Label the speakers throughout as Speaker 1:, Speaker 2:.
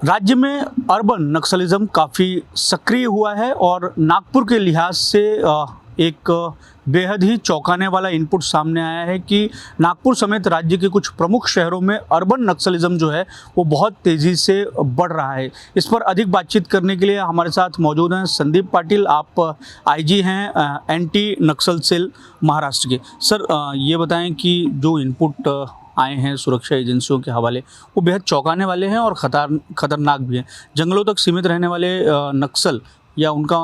Speaker 1: राज्य में अर्बन नक्सलिज्म काफ़ी सक्रिय हुआ है और नागपुर के लिहाज से एक बेहद ही चौंकाने वाला इनपुट सामने आया है कि नागपुर समेत राज्य के कुछ प्रमुख शहरों में अर्बन नक्सलिज्म जो है वो बहुत तेज़ी से बढ़ रहा है। इस पर अधिक बातचीत करने के लिए हमारे साथ मौजूद हैं संदीप पाटिल, आप आईजी हैं एंटी नक्सल सेल महाराष्ट्र के। सर ये बताएं कि जो इनपुट आए हैं सुरक्षा एजेंसियों के हवाले वो बेहद चौंकाने वाले हैं और खतरनाक भी हैं। जंगलों तक सीमित रहने वाले नक्सल या उनका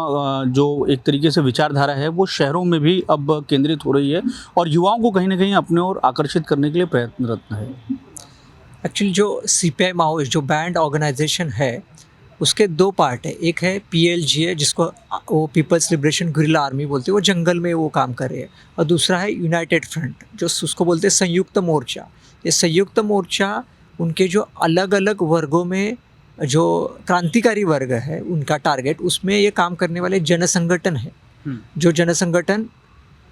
Speaker 1: जो एक तरीके से विचारधारा है वो शहरों में भी अब केंद्रित हो रही है और युवाओं को कहीं ना कहीं अपने ओर आकर्षित करने के लिए प्रयत्नरत है।
Speaker 2: एक्चुअली जो सीपीआई माओइस्ट जो बैंड ऑर्गेनाइजेशन है उसके दो पार्ट है। एक है पीएलजीए जिसको वो पीपल्स लिबरेशन गुरिल्ला आर्मी बोलते हैं, वो जंगल में वो काम कर रहे हैं। और दूसरा है यूनाइटेड फ्रंट जो उसको बोलते हैं संयुक्त मोर्चा। ये संयुक्त मोर्चा उनके जो अलग अलग वर्गों में जो क्रांतिकारी वर्ग है उनका टारगेट, उसमें ये काम करने वाले जनसंगठन है। जो जनसंगठन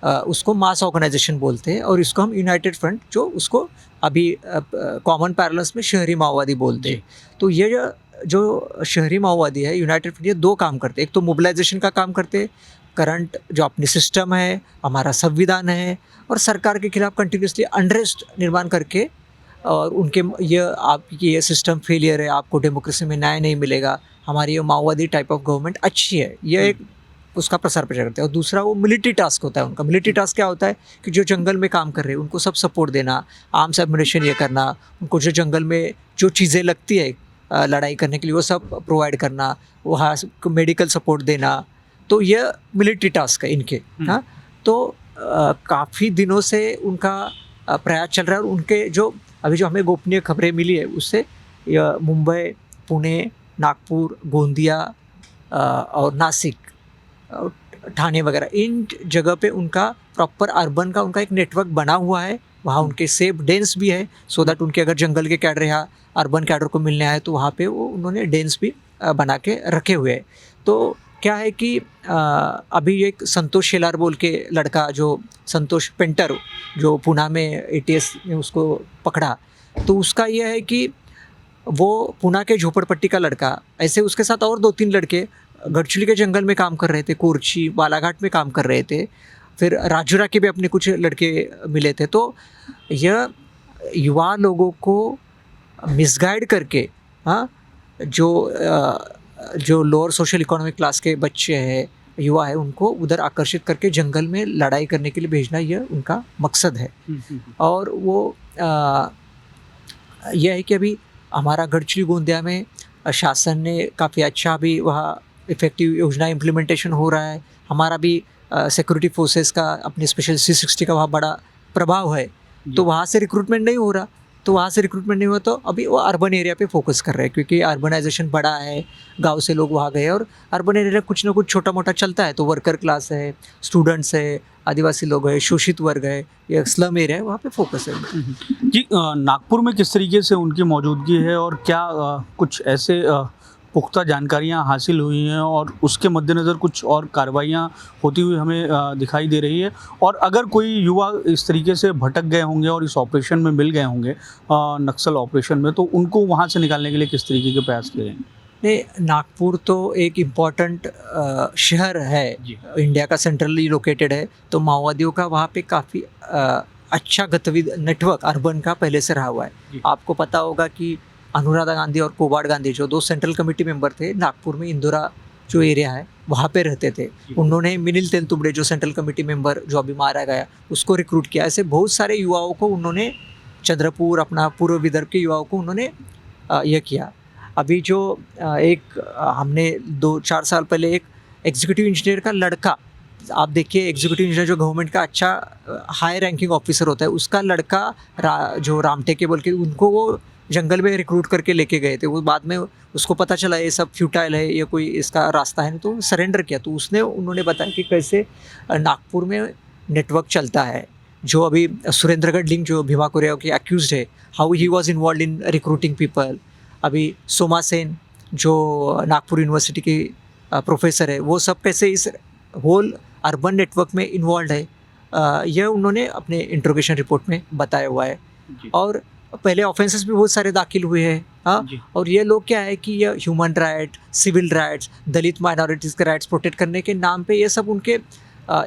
Speaker 2: उसको मास ऑर्गेनाइजेशन बोलते हैं और इसको हम यूनाइटेड फ्रंट जो उसको अभी कॉमन पैरेलल्स में शहरी माओवादी बोलते हैं। तो ये जो शहरी माओवादी है यूनाइटेड फ्रंट, ये दो काम करते हैं। एक तो मोबिलाइजेशन का काम करते हैं, करंट जो अपनी सिस्टम है, हमारा संविधान है और सरकार के खिलाफ कंटिन्यूसली अनरेस्ट निर्माण करके और उनके ये आपकी ये सिस्टम फेलियर है, आपको डेमोक्रेसी में न्याय नहीं मिलेगा, हमारी ये माओवादी टाइप ऑफ गवर्नमेंट अच्छी है, ये एक उसका प्रसार प्रचार करते हैं। और दूसरा वो मिलिट्री टास्क होता है उनका। मिलिट्री टास्क क्या होता है कि जो जंगल में काम कर रहे हैं उनको सब सपोर्ट देना, आर्म्स एम्युनिशन ये करना, उनको जो जंगल में जो चीज़ें लगती है लड़ाई करने के लिए वो सब प्रोवाइड करना, वहाँ मेडिकल सपोर्ट देना। तो ये मिलिट्री टास्क है इनके। हाँ, तो काफ़ी दिनों से उनका प्रयास चल रहा है। और उनके जो अभी जो हमें गोपनीय खबरें मिली है उससे मुंबई, पुणे, नागपुर, गोंदिया और नासिक, ठाणे वगैरह इन जगह पे उनका प्रॉपर अर्बन का उनका एक नेटवर्क बना हुआ है। वहाँ उनके सेफ डेंस भी है सो दैट उनके अगर जंगल के कैडर या अर्बन कैडर को मिलने आए तो वहाँ पे वो उन्होंने डेंस भी बना के रखे हुए हैं। तो क्या है कि अभी एक संतोष शेलार बोल के लड़का, जो संतोष पेंटर जो पुणे में एटीएस ने उसको पकड़ा, तो उसका यह है कि वो पुणे के झोपड़पट्टी का लड़का, ऐसे उसके साथ और 2-3 लड़के गढ़चिली के जंगल में काम कर रहे थे, कोरची बालाघाट में काम कर रहे थे, फिर राजूरा के भी अपने कुछ लड़के मिले थे। तो यह युवा लोगों को मिसगाइड करके, हाँ, जो लोअर सोशल इकोनॉमिक क्लास के बच्चे हैं, युवा है, उनको उधर आकर्षित करके जंगल में लड़ाई करने के लिए भेजना, यह उनका मकसद है। और वो यह है कि अभी हमारा गढ़चिली गोंदिया में शासन ने काफ़ी अच्छा अभी वहाँ इफेक्टिव योजना इम्प्लीमेंटेशन हो रहा है। हमारा भी सिक्योरिटी फोर्सेस का अपने स्पेशल C60 का वहाँ बड़ा प्रभाव है। तो वहाँ से रिक्रूटमेंट नहीं हो रहा, तो अभी वो अर्बन एरिया पे फोकस कर रहे हैं क्योंकि अर्बनाइजेशन बड़ा है, गांव से लोग वहाँ गए और अर्बन एरिया कुछ ना कुछ छोटा मोटा चलता है। तो वर्कर क्लास है, स्टूडेंट्स है, आदिवासी लोग है, शोषित वर्ग है, ये स्लम एरिया है, वहाँ पे फोकस है।
Speaker 1: जी, नागपुर में किस तरीके से उनकी मौजूदगी है और क्या कुछ ऐसे पुख्ता जानकारियां हासिल हुई हैं और उसके मद्देनज़र कुछ और कार्रवाइयां होती हुई हमें दिखाई दे रही है? और अगर कोई युवा इस तरीके से भटक गए होंगे और इस ऑपरेशन में मिल गए होंगे नक्सल ऑपरेशन में, तो उनको वहां से निकालने के लिए किस तरीके के प्रयास किए जाएंगे?
Speaker 2: नहीं, नागपुर तो एक इम्पॉर्टेंट शहर है, इंडिया का सेंट्रली लोकेटेड है। तो माओवादियों का वहाँ पे काफ़ी अच्छा गतिविधि नेटवर्क अर्बन का पहले से रहा हुआ है। आपको पता होगा कि अनुराधा गांधी और कोबाड गांधी जो 2 सेंट्रल कमेटी मेंबर थे, नागपुर में इंदौरा जो एरिया है वहाँ पे रहते थे। उन्होंने मिनिल तेलतुंबड़े जो सेंट्रल कमेटी मेंबर जो अभी मारा गया उसको रिक्रूट किया। ऐसे बहुत सारे युवाओं को उन्होंने, चंद्रपुर अपना पूर्व विदर्भ के युवाओं को उन्होंने यह किया। अभी जो एक हमने 2-4 साल पहले एक एग्जीक्यूटिव इंजीनियर का लड़का, आप देखिए एग्जीक्यूटिव इंजीनियर जो गवर्नमेंट का अच्छा हाई रैंकिंग ऑफिसर होता है, उसका लड़का जो रामटेके बोल के, उनको वो जंगल में रिक्रूट करके लेके गए थे। वो बाद में उसको पता चला ये सब फ्यूटाइल है, ये कोई इसका रास्ता है नहीं, तो सरेंडर किया। तो उन्होंने बताया कि कैसे नागपुर में नेटवर्क चलता है। जो अभी सुरेंद्रगढ़ लिंक जो भीमा कोरेगांव की अक्यूज्ड है, how he was involve in recruiting people. अभी सोमा सेन जो नागपुर यूनिवर्सिटी की प्रोफेसर है, वो सब कैसे इस होल अर्बन नेटवर्क में इन्वॉल्व है, यह उन्होंने अपने इंट्रोगेशन रिपोर्ट में बताया हुआ है। और पहले ऑफेंसेस भी बहुत सारे दाखिल हुए हैं। हाँ,
Speaker 1: जी।
Speaker 2: और ये लोग क्या है कि ये ह्यूमन राइट, सिविल राइट्स, दलित माइनॉरिटीज़ के राइट्स प्रोटेक्ट करने के नाम पे ये सब उनके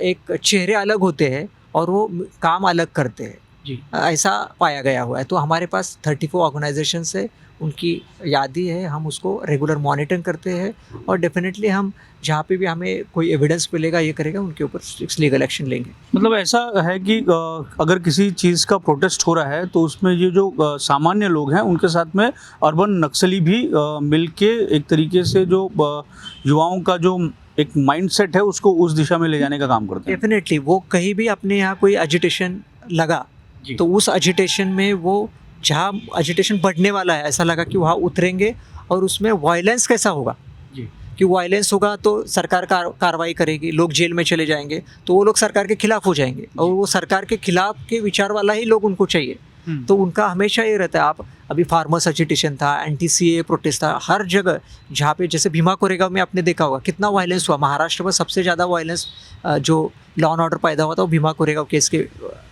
Speaker 2: एक चेहरे अलग होते हैं और वो काम अलग करते हैं।
Speaker 1: जी।
Speaker 2: ऐसा पाया गया हुआ है। तो हमारे पास 34 ऑर्गेनाइजेशंस है, उनकी यादी है, हम उसको रेगुलर मॉनिटरिंग करते हैं और डेफिनेटली हम जहाँ पे भी हमें कोई एविडेंस मिलेगा ये करेगा, उनके ऊपर स्ट्रिक्ट लीगल एक्शन लेंगे।
Speaker 1: मतलब ऐसा है कि अगर किसी चीज़ का प्रोटेस्ट हो रहा है तो उसमें ये जो सामान्य लोग हैं उनके साथ में अर्बन नक्सली भी मिलके एक तरीके से जो युवाओं का जो एक माइंडसेट है उसको उस दिशा में ले जाने का काम करते हैं।
Speaker 2: डेफिनेटली वो कहीं भी अपने यहाँ कोई एजिटेशन लगा
Speaker 1: जी।
Speaker 2: तो उस एजिटेशन में वो जहाँ एजिटेशन बढ़ने वाला है ऐसा लगा कि वहाँ उतरेंगे और उसमें वायलेंस कैसा होगा
Speaker 1: जी।
Speaker 2: कि वायलेंस होगा तो सरकार कार्रवाई करेगी, लोग जेल में चले जाएंगे, तो वो लोग सरकार के खिलाफ हो जाएंगे और वो सरकार के खिलाफ के विचार वाला ही लोग उनको चाहिए। तो उनका हमेशा ये रहता है। आप अभी फार्मर्स एजिटेशन था, एंटी-सीए प्रोटेस्ट था, हर जगह जहाँ पे जैसे भीमा कोरेगांव में आपने देखा होगा कितना वायलेंस हुआ। महाराष्ट्र में सबसे ज़्यादा वायलेंस जो लॉ एंड ऑर्डर पैदा हुआ था वो भीमा कोरेगांव केस के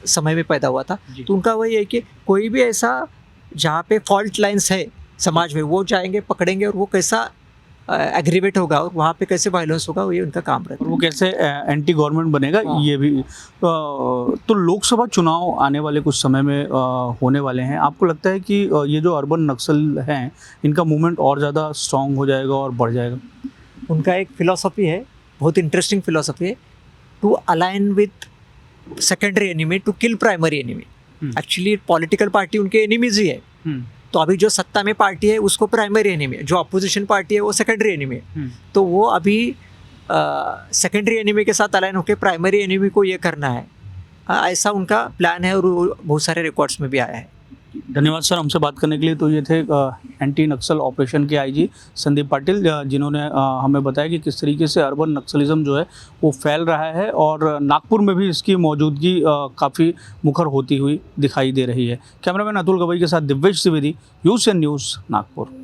Speaker 2: समय में पैदा हुआ था।
Speaker 1: जी।
Speaker 2: तो उनका वही है कि कोई भी ऐसा जहाँ पे फॉल्ट लाइन्स है समाज में वो जाएंगे, पकड़ेंगे और वो कैसा एग्रीवेट होगा और वहाँ पे कैसे वायलेंस होगा ये उनका काम रहता
Speaker 1: और वो कैसे एंटी गवर्नमेंट बनेगा
Speaker 2: हाँ।
Speaker 1: ये भी तो लोकसभा चुनाव आने वाले कुछ समय में होने वाले हैं। आपको लगता है कि ये जो अर्बन नक्सल हैं इनका मूवमेंट और ज़्यादा स्ट्रॉन्ग हो जाएगा और बढ़ जाएगा?
Speaker 2: है। उनका एक फिलॉसफी है, बहुत इंटरेस्टिंग फिलॉसफी है, to align with secondary enemy to kill primary enemy. Actually political party उनके एनिमीज ही है। तो अभी जो सत्ता में पार्टी है उसको प्राइमरी एनिमी है, जो अपोजिशन पार्टी है वो सेकेंडरी एनिमी है। तो वो अभी सेकेंडरी एनिमी के साथ अलाइन होकर प्राइमरी एनिमी को ये करना है, ऐसा उनका प्लान है और वो बहुत सारे रिकॉर्ड्स में भी आया है।
Speaker 1: धन्यवाद सर हमसे बात करने के लिए। तो ये थे एंटी नक्सल ऑपरेशन के आईजी संदीप पाटिल जिन्होंने हमें बताया कि किस तरीके से अर्बन नक्सलिज्म जो है वो फैल रहा है और नागपुर में भी इसकी मौजूदगी काफ़ी मुखर होती हुई दिखाई दे रही है। कैमरामैन अतुल गवई के साथ दिव्येश द्विवेदी, यूएसएन न्यूज़, नागपुर।